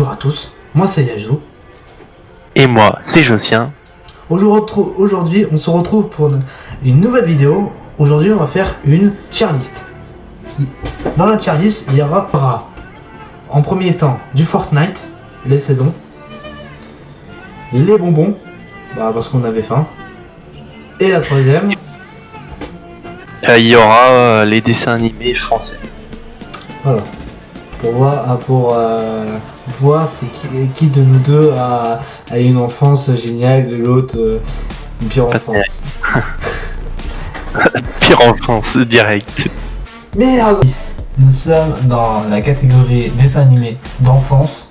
Bonjour à tous, moi c'est Yajo. Et moi, c'est Josien. Aujourd'hui, on se retrouve pour une nouvelle vidéo. Aujourd'hui, on va faire une tier list. Dans la tier list, il y aura en premier temps du Fortnite, les saisons, les bonbons, parce qu'on avait faim, et la troisième, Il y aura les dessins animés français. voilà, pour voir c'est qui de nous deux a une enfance géniale et l'autre une pire enfance. Pire enfance, direct. Merde! Nous sommes dans la catégorie dessin animé d'enfance.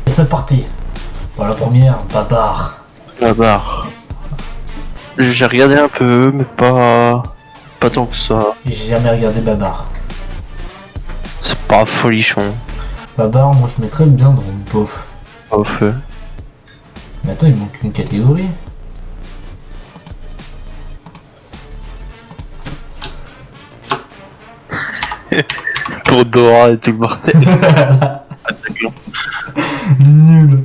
Et c'est parti. Pour la première, Babar. Babar. J'ai regardé un peu, mais pas tant que ça. J'ai jamais regardé Babar. C'est pas folichon. Babar, moi je mettrais bien dans le bof. Pas au feu. Mais attends, il manque une catégorie. Pour Dora et tout le bordel. Nul.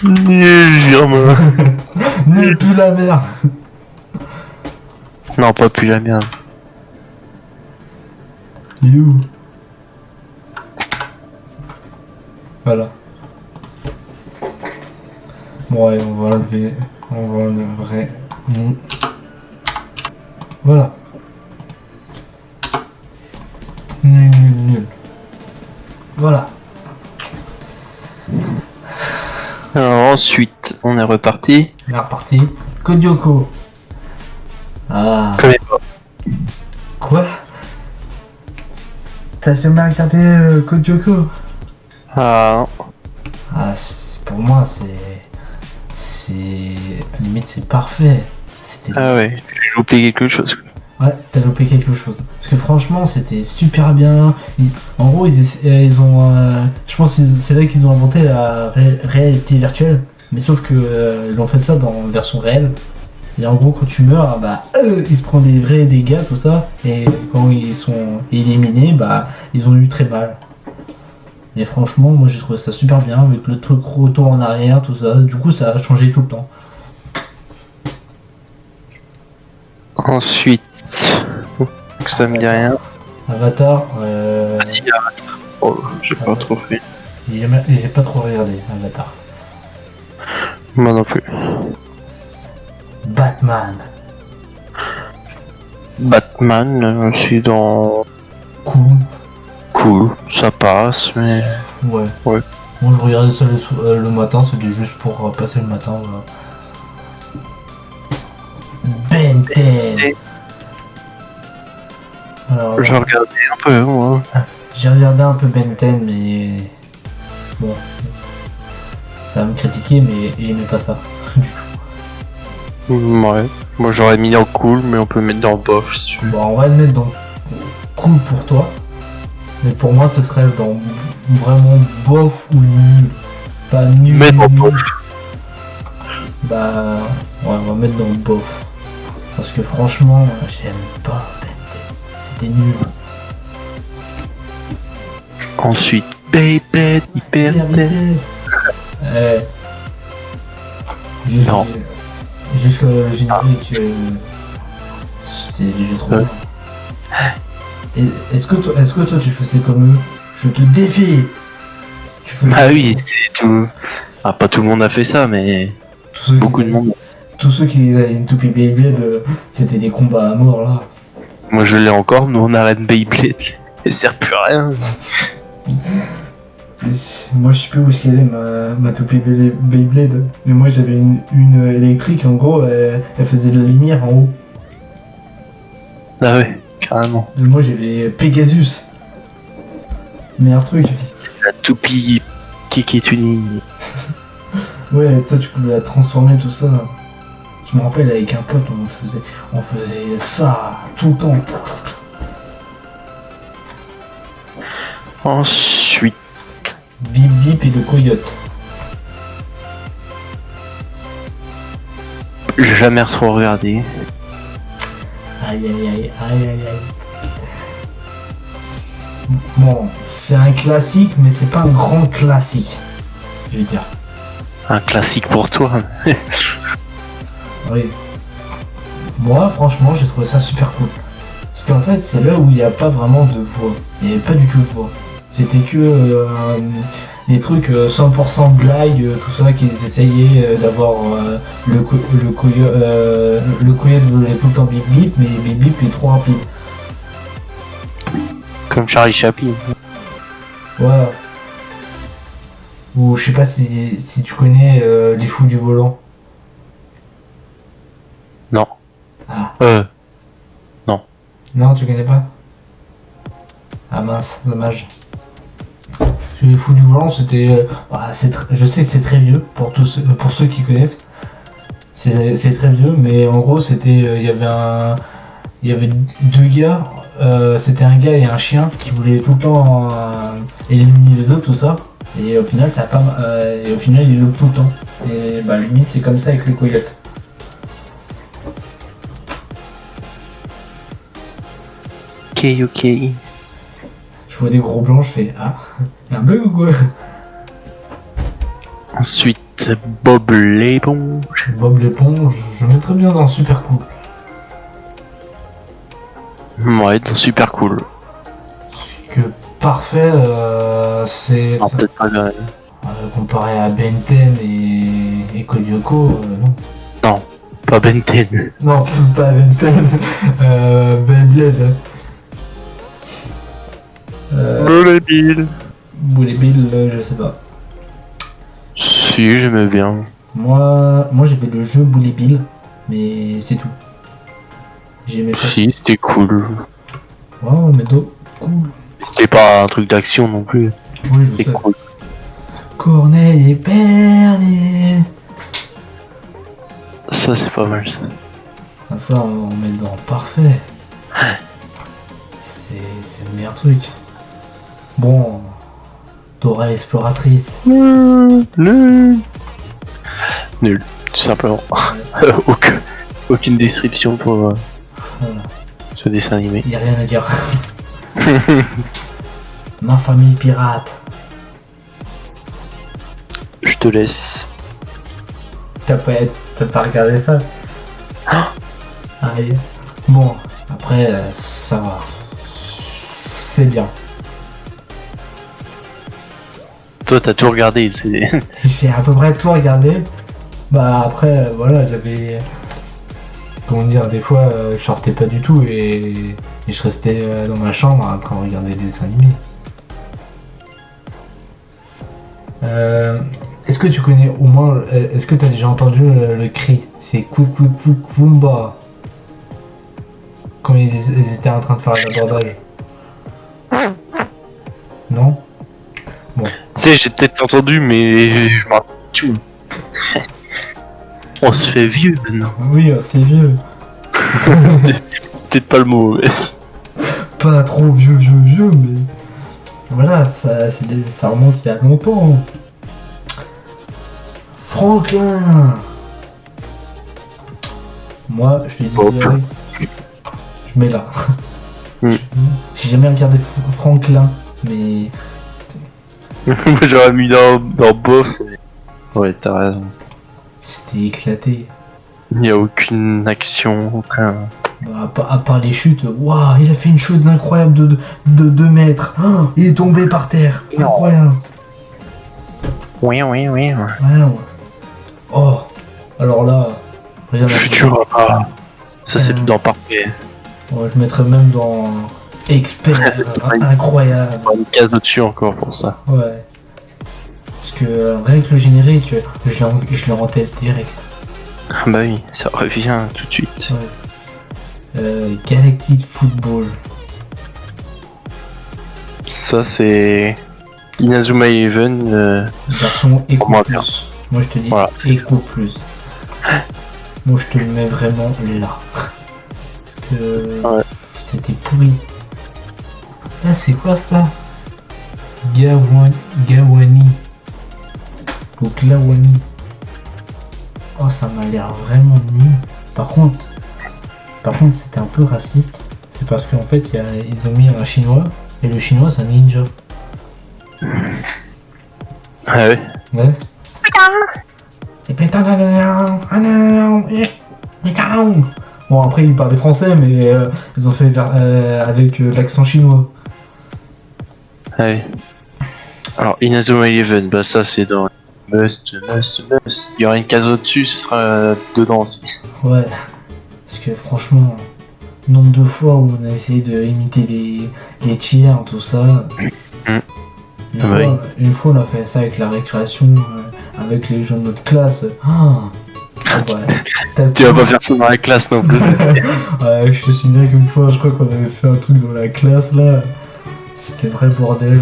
Nul, Germain. Nul, plus la merde. Non, pas plus la merde. Il est où? Voilà. Bon, allez, on va enlever. On va enlever. Voilà. Nul. Voilà. Alors ensuite, on est reparti. On est reparti. Kodioko. Ah. Je connais pas. Quoi? T'as jamais regardé Kodioko? Ah, Ah, pour moi, limite, c'est parfait. ah ouais, j'ai loupé quelque chose. Ouais, t'as loupé quelque chose. Parce que franchement, c'était super bien. En gros, ils ont. Je pense que c'est là qu'ils ont inventé la réalité virtuelle. Mais sauf que ils ont fait ça dans version réelle. Et en gros, quand tu meurs, ils se prennent des vrais dégâts, tout ça. Et quand ils sont éliminés, ils ont eu très mal. Et franchement, moi j'ai trouvé ça super bien avec le truc retour en arrière, tout ça. Du coup, ça a changé tout le temps. Ensuite, ça me dit rien. Avatar, Ah si, Avatar. Oh, j'ai pas trop fait. j'ai pas trop regardé Avatar. Moi non plus. Batman. Batman, je suis dans... Cool, ça passe, mais... Ouais. Ouais. Moi je regardais ça le matin, c'était juste pour passer le matin. Voilà. Ben 10. Alors, Je regardais un peu, moi. j'ai regardé un peu Ben 10, mais bon, ça va me critiquer, mais j'aimais pas ça du tout. Ouais. Moi j'aurais mis dans cool, mais on peut mettre dans bof si tu veux. Bon, on va le mettre dans cool pour toi, mais pour moi ce serait dans vraiment bof ou nul. Pas nul. Mettre dans bof. Bah, ouais, on va mettre dans bof. Parce que franchement, j'aime pas Ben 10. C'était nul. Ensuite, Beyblade, Hyper Test. Juste, Non. Juste le générique, c'était déjà trop bien. Est-ce que toi tu faisais comme eux? Je te défie. Ah oui, c'est tout. Ah, pas tout le monde a fait ça, mais beaucoup de monde. Tous ceux qui avaient une toupie Beyblade, c'était des combats à mort là. Moi je l'ai encore, nous on arrête Beyblade. Elle sert plus à rien. Moi je sais plus où est-ce qu'elle est ma toupie Beyblade. Mais moi j'avais une électrique, en gros elle faisait de la lumière en haut. Ah ouais, carrément. Et moi j'avais Pegasus. Meilleur truc. La toupie Kiki Tuning. Ouais, toi tu pouvais la transformer, tout ça. Je me rappelle avec un pote, on faisait ça tout le temps. Ensuite, Bip Bip et le coyote. jamais trop regardé. Aïe aïe aïe aïe aïe aïe. Bon, c'est un classique, mais c'est pas un grand classique, je vais dire. Un classique pour toi. Oui. Moi, franchement, j'ai trouvé ça super cool. Parce qu'en fait, c'est là où il n'y a pas vraiment de voix. Il n'y avait pas du tout de voix. C'était que des trucs 100% blagues, tout ça, qu'ils essayaient d'avoir le coyote voulait tout le temps bip bip, mais bip bip est trop rapide. Comme Charlie Chaplin. Voilà. Ou je sais pas si tu connais les fous du volant. Non. Ah. Non. Non, tu connais pas? Ah mince, dommage. Parce que les fous du volant, c'était... je sais que c'est très vieux, pour ceux qui connaissent. C'est très vieux, mais en gros, c'était... Il y avait deux gars, c'était un gars et un chien qui voulaient tout le temps éliminer les autres, tout ça. Et au final, ça a pas... et au final, ils loupent tout le temps. Et bah, limite, c'est comme ça avec les coyotes. Ok. Je vois des gros blancs, je fais ah, y'a un bug ou quoi? Ensuite, Bob l'éponge. Bob l'éponge, je mettrais bien dans super cool. Ouais, super cool. Que parfait, c'est. Non, peut-être pas le... comparé à Ben 10 et Koyoko, non. Non, pas Ben 10. Non, pas Ben 10, Ben 10. Bully Bill. Bully Bill, je sais pas. Si, j'aimais bien. Moi j'ai fait le jeu Bully Bill, mais c'est tout. J'aimais pas. Si, c'était cool. Ouais, mais cool. C'était pas un truc d'action non plus. Oui, je C'est sais. cool. Corneille et Bernier. Ça, c'est pas mal ça. Ah, ça, on met dans parfait. C'est le meilleur truc. Bon, Dora l'exploratrice. Nul, tout simplement. Aucune description pour Voilà. ce dessin animé. Y a rien à dire. Ma famille pirate. Je te laisse. T'as pas regardé ça? Aïe. Bon, après, ça va. C'est bien. Toi, t'as tout regardé. C'est... J'ai à peu près tout regardé. Bah après, voilà, j'avais... Comment dire, des fois, je sortais pas du tout et je restais dans ma chambre en train de regarder des dessins animés. Est-ce que tu connais au moins... Est-ce que tu as déjà entendu le cri? C'est Kumba. Quand ils étaient en train de faire l'abordage. Non? Bon. Tu sais, j'ai peut-être entendu, mais je m'en rappelle tout. On se fait vieux maintenant. Oui, c'est vieux. Peut-être pas le mot. Mais... Pas trop vieux, mais... Voilà, ça remonte il y a longtemps. Franklin. Moi, je te dis direct, je mets là. J'ai jamais regardé Franklin, mais... Moi, j'aurais mis dans bof. Ouais, t'as raison. C'était éclaté. Il n'y a aucune action, aucun... Bah, à part les chutes, waouh, il a fait une chute incroyable de 2 mètres. Oh, il est tombé par terre. Incroyable. Oui. Ouais. Oh, alors là, rien à dire. Futur, ça c'est dans parfait. Ouais, je mettrais même dans expert, incroyable. Une case au-dessus encore pour ça. Ouais. Parce que rien que le générique, je l'ai en tête direct. Ah bah oui, ça revient tout de suite. Ouais. Galactic Football. Ça c'est Inazuma Eleven. Version Eco moi, Plus. Moi je te dis voilà, Eco Plus. Moi je te le mets vraiment là. Parce que ouais. C'était pourri. Là c'est quoi ça? Gawani. Ou Klawani. Oh ça m'a l'air vraiment nul. Par contre c'était un peu raciste. C'est parce qu'en fait ils ont mis un chinois Et le chinois, c'est un ninja. Ah ouais. Ouais. Et putain, bon, après, ils parlaient français, mais ils ont fait avec l'accent chinois. Ah ouais. Alors, Inazuma Eleven, bah ça c'est dans Must. Il y aura une case au-dessus, ce sera dedans aussi. Ouais. Parce que franchement, nombre de fois où on a essayé de imiter les tiers, tout ça. Une fois, on a fait ça avec la récréation, avec les gens de notre classe. Tu vas pas faire ça dans la classe non plus. Ouais, je te signale qu'une fois, je crois qu'on avait fait un truc dans la classe là. C'était vrai bordel.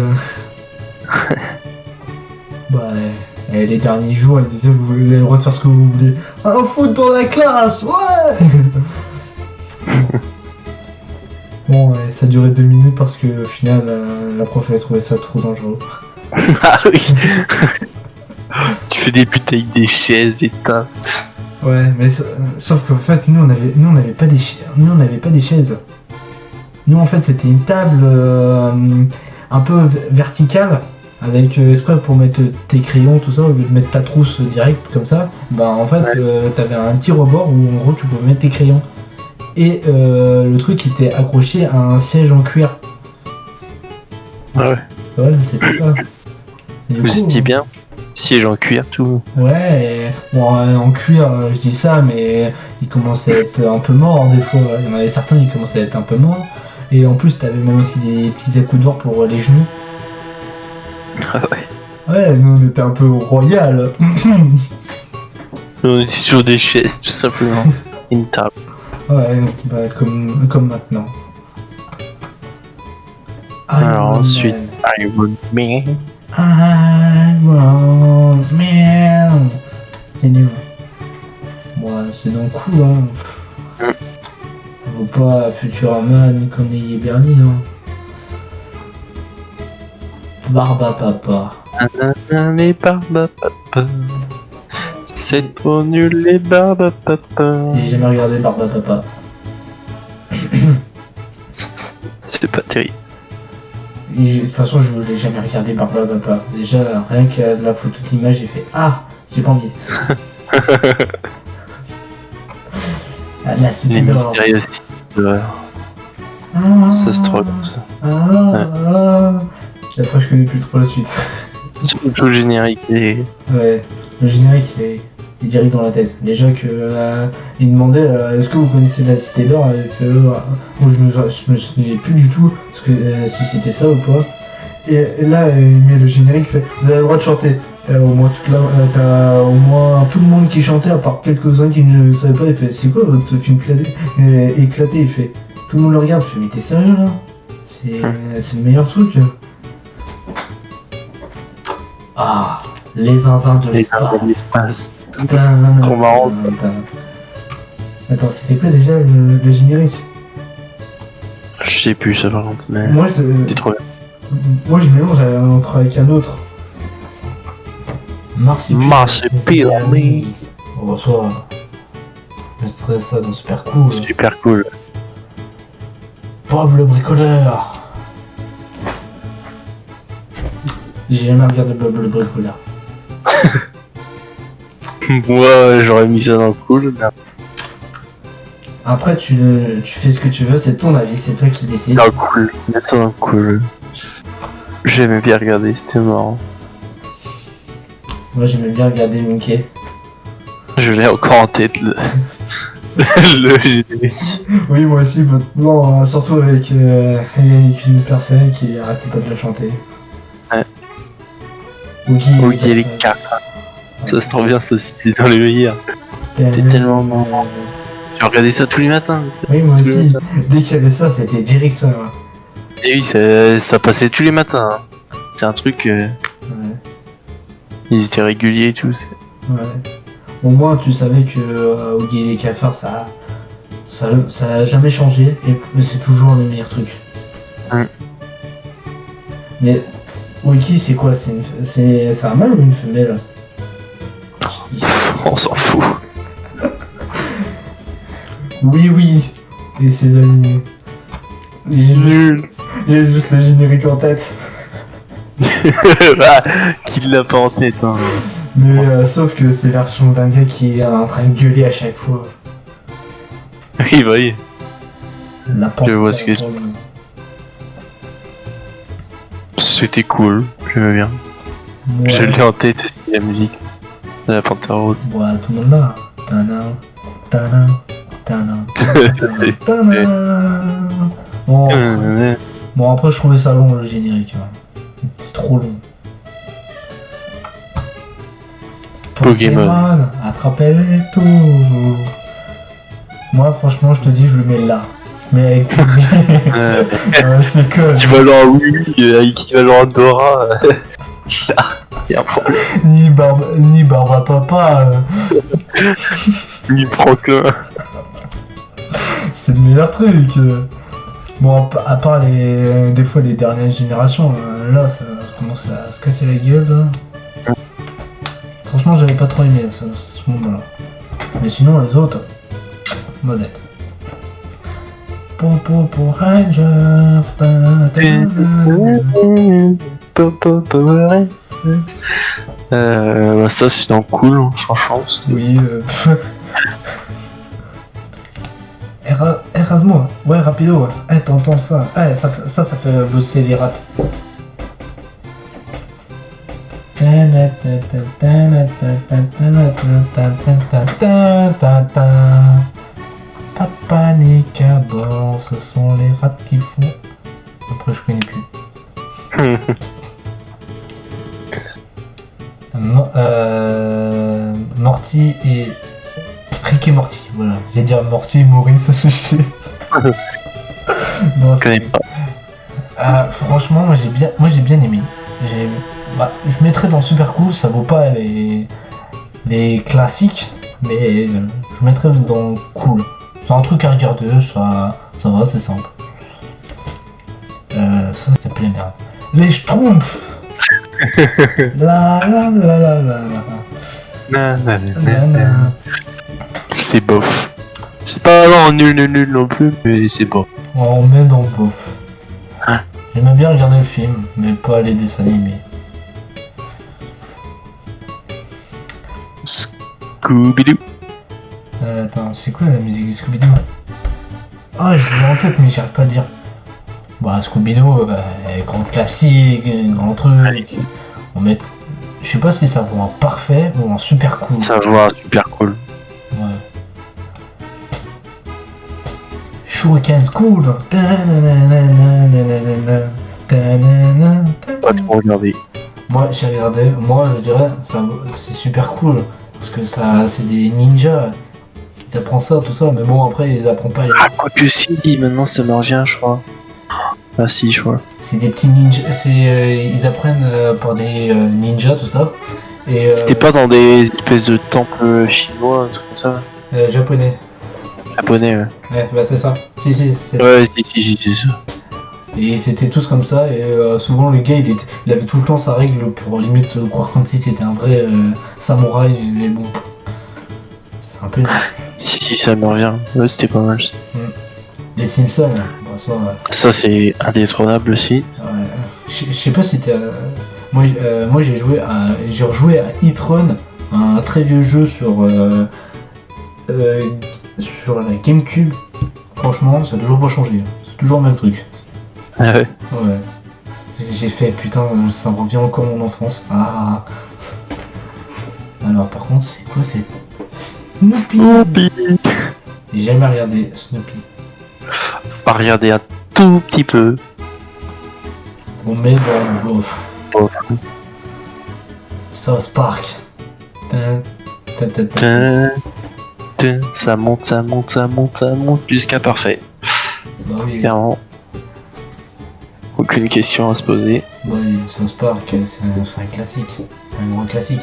Et les derniers jours, ils disaient vous avez le droit de faire ce que vous voulez. Un foot dans la classe, ouais. Bon, ça a duré 2 minutes parce que au final, la prof a trouvé ça trop dangereux. Ah oui. Tu fais des buts avec des chaises, des tables. Ouais, mais sauf qu'en fait, nous on n'avait pas des chaises. Nous en fait, c'était une table un peu verticale avec exprès pour mettre tes crayons, tout ça, au lieu de mettre ta trousse direct comme ça. Bah en fait, t'avais un petit rebord où en gros tu pouvais mettre tes crayons. Et le truc était accroché à un siège en cuir. Ah ouais. Ouais, c'était ça. Vous étiez bien. Siège en cuir, tout. Ouais, bon, en cuir, je dis ça, mais il commençait à être un peu mort des fois. Il y en avait certains, ils commençaient à être un peu morts. Et en plus, t'avais même aussi des petits accoudoirs pour les genoux. Ah ouais. Ouais, nous on était un peu royal. On était sur des chaises, tout simplement. Une table. Ouais, bah, comme maintenant. Alors ensuite, Iron Man. C'est nul. Ouais, c'est donc cool, hein. Ça vaut pas Futurama ni Connery et Bernie, hein. Barbapapa. Les Barbapapa. C'est trop nul, les Barbapapa. J'ai jamais regardé Barbapapa. C'est pas terrible. De toute façon, je voulais jamais regarder Barbapapa. Déjà, rien que de la photo de l'image, j'ai fait ah, j'ai pas envie. La cité Les d'or. mystérieux sites d'horreur. Ça se trouve comme ça. Après, je connais plus trop la suite. Surtout le générique. Ouais, le générique est direct dans la tête. Déjà que il demandait est-ce que vous connaissez la cité d'or, elle fait moi je me souvenais plus du tout parce que si c'était ça ou pas. Et là il met le générique, fait vous avez le droit de chanter. T'as au moins tout le monde qui chantait à part quelques-uns qui ne savaient pas. Il fait c'est quoi votre film éclaté, il fait tout le monde le regarde, il fait mais t'es sérieux là, c'est le meilleur truc. Ah, les zinzins de l'espace. Trop Trop marrant. Attends, c'était quoi déjà le générique? Je sais plus ça par contre, mais Moi, c'est trop bien. Moi je mélange entre avec un autre. Marsupilami. On reçoit le stress, ça dans super cool. Super cool. Bob le bricoleur. J'ai jamais regardé Bob le bricoleur. Moi j'aurais mis ça dans le cool. Mais... Après tu fais ce que tu veux, c'est ton avis, c'est toi qui décides. Dans le cool, mets ça dans le cool. J'aimais bien regarder, c'était marrant. Moi j'aimais bien regarder Mickey. Je l'ai encore en tête le générique. Oui moi aussi maintenant, surtout avec une personne qui arrêtait pas de la chanter. Ouais. Oogie et les cafards. Ça se trouve bien, ça c'est dans les meilleurs. C'est tellement marrant. J'ai regardé ça tous les matins. Oui moi aussi, dès qu'il y avait ça c'était direct ça. Et oui, ça passait tous les matins. Hein. C'est un truc... Ouais. Ils étaient réguliers et tout. Ouais. Au moins tu savais que Oogie et les cafards ça a jamais changé, mais c'est toujours les meilleurs trucs. Mais Oogie c'est quoi? C'est un mâle ou une femelle? On s'en fout. Oui, et ses amis. Nul. J'ai juste le générique en tête. Bah, qui l'a pas en tête, hein. Mais sauf que c'est version d'un gars qui est en train de gueuler à chaque fois. Oui, bah oui. La Je vois ce que c'était cool, j'aimais bien. Ouais. Je l'ai en tête aussi, la musique de la Panthère Rose. Ouais, tout le monde là. Tana, tana, tana, tana, tana. Bon, après, je trouvais ça long le générique. Hein. C'est trop long. Pokémon. Attrapez-les tous. Moi, franchement, je te dis, je le mets là. Je mets avec. C'est que. Équivalent oui, équivalent Dora. Ni Barba Papa. Ni Franklin. C'est le meilleur truc. Bon, à part des fois les dernières générations, là, ça commence à se casser la gueule. Là. Franchement, j'avais pas trop aimé ce moment-là. Mais sinon, les autres, modeste. Popo Rangers. Bah ça c'est dans cool, hein, franchement. Oui. Erasmo, ouais, rapido. Eh, t'entends ça? Eh, ça fait bosser les rats. Papa Nick à bord, ce sont les rats qui font. Après, je connais plus. Morty et. Rick et Morty, voilà. J'ai dire Morty et Maurice. Non, Je connais pas. Franchement, moi j'ai bien aimé. Je mettrais dans Super Cool, ça vaut pas les classiques, mais je mettrais dans Cool. C'est un truc à regarder, ça va, c'est simple. Ça s'appelait merde. Les Schtroumpfs. La la la la la la. C'est bof. C'est pas non, nul non plus, mais c'est bof. On met dans bof. Hein? J'aimais bien regarder le film, mais pas les dessins animés. Scooby-Doo. Attends, c'est quoi la musique de Scooby-Doo? Ah, je l'ai en tête, mais j'arrive pas à le dire. Bah, Scooby-Doo, grand classique, grand truc. On met. Je sais pas si ça vaut en parfait ou en super cool. Ça va, super cool. Ouais. Shuriken School. Pas trop regarder. Moi, j'ai regardé. Moi, je dirais, c'est super cool. Parce que ça, c'est des ninjas. Ils apprennent ça, tout ça. Mais bon, après, ils apprennent pas. Ah, quoique si, maintenant ça me revient, je crois. Ah si, je crois. C'est des petits ninjas. Ils apprennent par des ninjas, tout ça. Et C'était pas dans des espèces de temples chinois, un truc comme ça? Japonais. Japonais, ouais. Ouais, bah c'est ça. Si, c'est ça. Ouais, si, c'est ça. Et c'était tous comme ça, et souvent le gars il avait tout le temps sa règle pour limite croire comme si c'était un vrai samouraï, mais bon. C'est un peu. Si, ça me revient. Ouais, c'était pas mal. Les Simpsons, bon, ça. Ça, c'est indétrônable aussi. Ouais. Je sais pas si t'as. Moi j'ai rejoué à Hitron, un très vieux jeu sur la GameCube. Franchement, ça a toujours pas changé. C'est toujours le même truc. Ah ouais. Ouais. J'ai fait putain, ça me revient encore mon enfance. Ah. Alors par contre, c'est quoi c'est Snoopy. J'ai jamais regardé Snoopy. On va regarder un tout petit peu. On met dans le bof. Bof. South Park. Ça monte jusqu'à parfait. Bah oui. Clairement. Aucune question à se poser. Bah oui, South Park, c'est un classique. C'est un gros classique.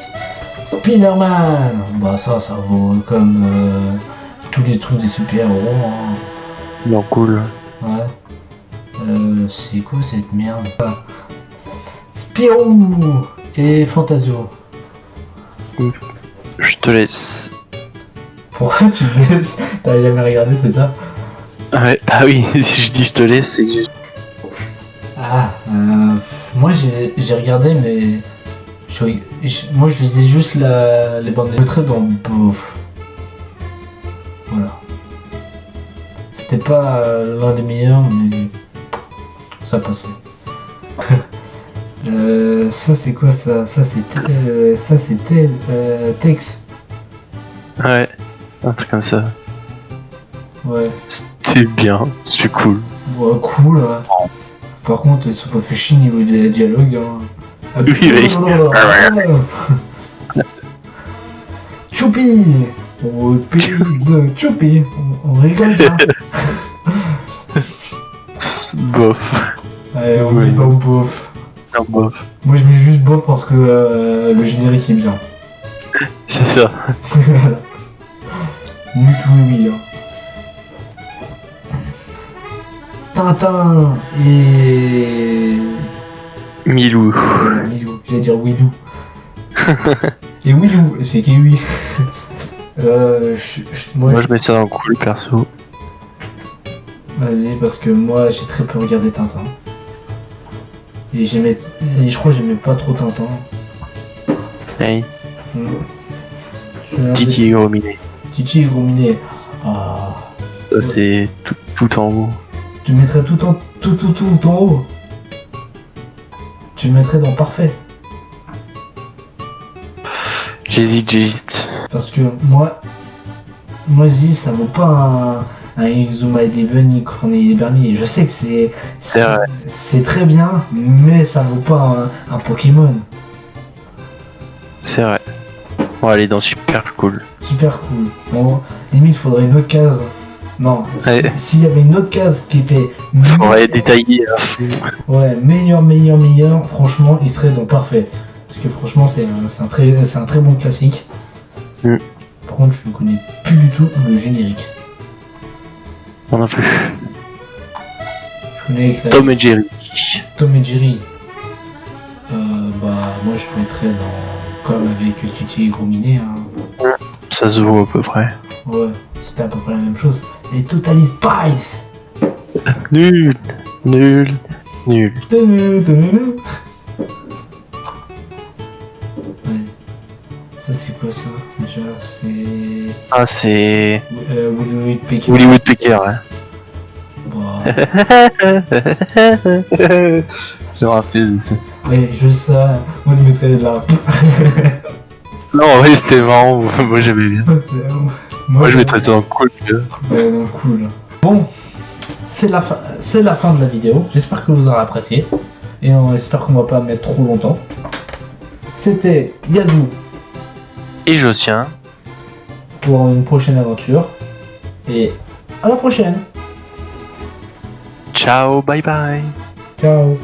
Spider-Man. Bah ça vaut comme tous les trucs des super-héros. Hein. Non, cool. Ouais. C'est quoi cette merde? Spirou et Fantasio. Je te laisse. Pourquoi tu me laisses? T'as jamais regardé, c'est ça? Ouais, bah oui, si je dis je te laisse, c'est que j'ai... Moi j'ai regardé, mais moi je lisais juste les bandes dessinées dans bof. Voilà. C'était pas l'un des meilleurs, mais ça passait. Ça c'est quoi ça? Ça c'était Tex. Ouais, un truc comme ça. Ouais. C'était bien, c'est cool. Ouais, cool. Hein. Par contre, ils sont pas fait chier niveau des dialogues. Hein. Oui, oui. Choupi. Au pays de Choupi. On rigole pas. Bof. Ouais, on Oui. est dans bof. Non, bof. Moi je mets juste bof parce que le générique est bien. C'est ça. Voilà. Oui. Hein. Tintin et... Milou. Voilà, Milou. J'allais dire Willou. Et Willou, c'est Kiwi. Moi je mets ça dans le cool perso. Vas-y, parce que moi j'ai très peu regardé Tintin. Et je crois que j'aimais pas trop Tintin. Hey. Hmm. Titi et Grominet. Titi et Grominet. Ah. Ça c'est tout en haut. Tu mettrais tout en haut. Tu le mettrais dans parfait. J'hésite. Parce que moi je dis ça vaut pas un Exuma Eleven ni Corneille Bernier. Je sais que c'est très bien, mais ça vaut pas un Pokémon. C'est vrai. On va aller dans super cool. Super cool. Bon, limite faudrait une autre case. Non, Ouais. s'il y avait une autre case qui était On va détailler à fond. ouais, meilleur, franchement, il serait dans parfait. Parce que franchement, c'est un très bon classique. Mm. Par contre, je ne connais plus du tout le générique. On non plus. Je connais que Tom et Jerry. Tom et Jerry. Moi je mettrais dans comme avec Titi et Grominet. Hein. Ça se vaut à peu près. Ouais, c'était à peu près la même chose. Les Total Spice. Nul. Ouais. Ça c'est quoi ça déjà? C'est Ah c'est Willy Woodpecker. Willy Woodpecker. Hein. Bah, Je me rappelle de ça. ouais, juste ça, moi je mettrais là. Non, en vrai c'était marrant. Moi j'aimais bien. Moi je mettrais ça dans le cool. Ouais, non, cool. Bon, c'est la fin de la vidéo. J'espère que vous aurez apprécié. Et j'espère qu'on va pas mettre trop longtemps. C'était Yazoo Et Josien. pour une prochaine aventure. Et à la prochaine. Ciao, bye bye. Ciao.